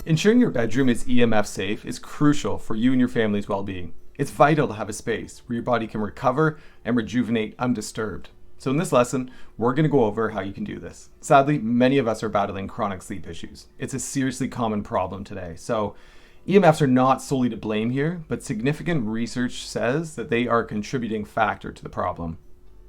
Ensuring your bedroom is EMF safe is crucial for you and your family's well-being. It's vital to have a space where your body can recover and rejuvenate undisturbed. So in this lesson, we're going to go over how you can do this. Sadly, many of us are battling chronic sleep issues. It's a seriously common problem today. So EMFs are not solely to blame here, but significant research says that they are a contributing factor to the problem.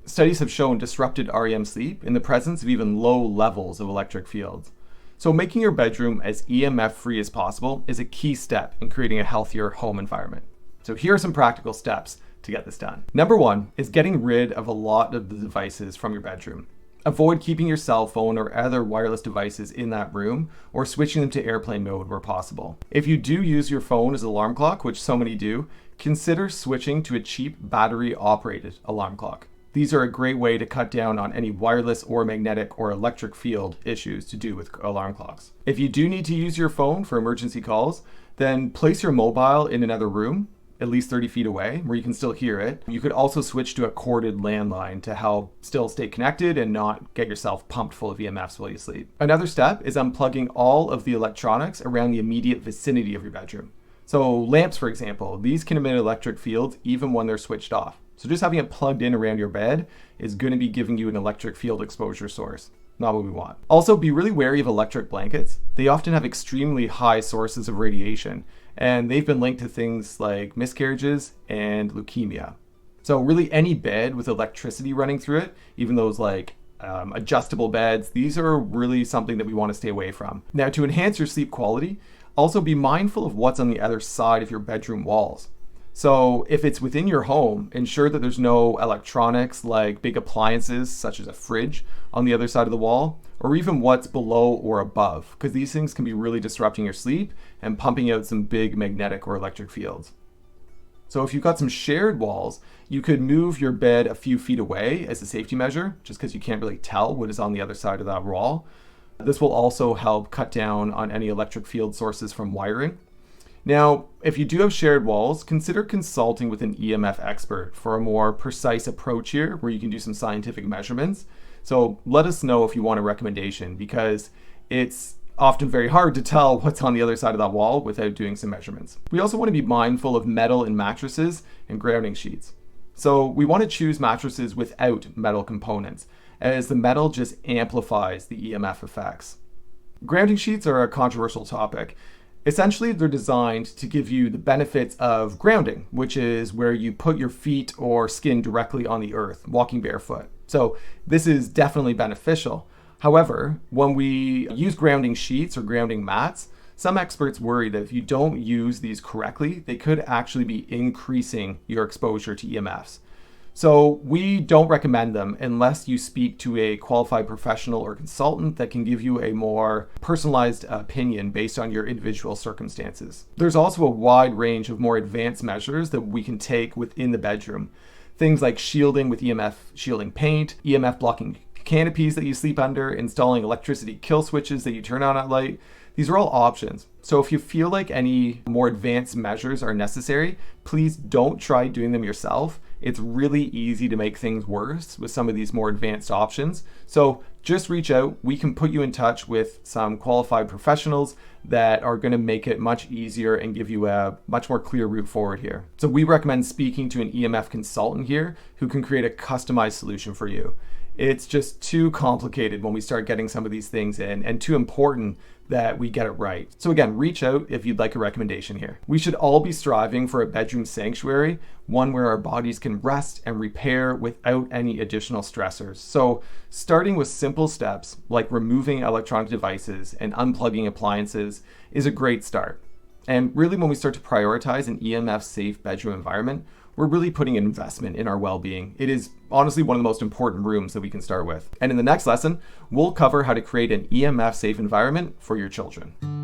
Studies have shown disrupted REM sleep in the presence of even low levels of electric fields. So making your bedroom as EMF free as possible is a key step in creating a healthier home environment. So here are some practical steps to get this done. Number one is getting rid of a lot of the devices from your bedroom. Avoid keeping your cell phone or other wireless devices in that room or switching them to airplane mode where possible. If you do use your phone as an alarm clock, which so many do, consider switching to a cheap battery operated alarm clock. These are a great way to cut down on any wireless or magnetic or electric field issues to do with alarm clocks. If you do need to use your phone for emergency calls, then place your mobile in another room, at least 30 feet away, where you can still hear it. You could also switch to a corded landline to help still stay connected and not get yourself pumped full of EMFs while you sleep. Another step is unplugging all of the electronics around the immediate vicinity of your bedroom. So lamps, for example, these can emit electric fields even when they're switched off. So just having it plugged in around your bed is going to be giving you an electric field exposure source. Not what we want. Also, be really wary of electric blankets. They often have extremely high sources of radiation, and they've been linked to things like miscarriages and leukemia. So really any bed with electricity running through it, even those like adjustable beds, these are really something that we want to stay away from. Now, to enhance your sleep quality, also be mindful of what's on the other side of your bedroom walls. So if it's within your home, ensure that there's no electronics like big appliances such as a fridge on the other side of the wall, or even what's below or above, because these things can be really disrupting your sleep and pumping out some big magnetic or electric fields. So if you've got some shared walls, you could move your bed a few feet away as a safety measure, just because you can't really tell what is on the other side of that wall. This will also help cut down on any electric field sources from wiring. Now, if you do have shared walls, consider consulting with an EMF expert for a more precise approach here where you can do some scientific measurements. So let us know if you want a recommendation, because it's often very hard to tell what's on the other side of that wall without doing some measurements. We also want to be mindful of metal in mattresses and grounding sheets. So we want to choose mattresses without metal components, as the metal just amplifies the EMF effects. Grounding sheets are a controversial topic. Essentially, they're designed to give you the benefits of grounding, which is where you put your feet or skin directly on the earth, walking barefoot. So this is definitely beneficial. However, when we use grounding sheets or grounding mats, some experts worry that if you don't use these correctly, they could actually be increasing your exposure to EMFs. So we don't recommend them unless you speak to a qualified professional or consultant that can give you a more personalized opinion based on your individual circumstances. There's also a wide range of more advanced measures that we can take within the bedroom. Things like shielding with EMF shielding paint, EMF blocking canopies that you sleep under, installing electricity kill switches that you turn on at night. These are all options. So if you feel like any more advanced measures are necessary, please don't try doing them yourself. It's really easy to make things worse with some of these more advanced options. So just reach out. We can put you in touch with some qualified professionals that are going to make it much easier and give you a much more clear route forward here. So we recommend speaking to an EMF consultant here who can create a customized solution for you. It's just too complicated when we start getting some of these things in, and too important that we get it right. So again, reach out if you'd like a recommendation here. We should all be striving for a bedroom sanctuary, one where our bodies can rest and repair without any additional stressors. So starting with simple steps like removing electronic devices and unplugging appliances is a great start. And really, when we start to prioritize an EMF safe bedroom environment, we're really putting an investment in our well-being. It is honestly one of the most important rooms that we can start with. And in the next lesson, we'll cover how to create an EMF safe environment for your children.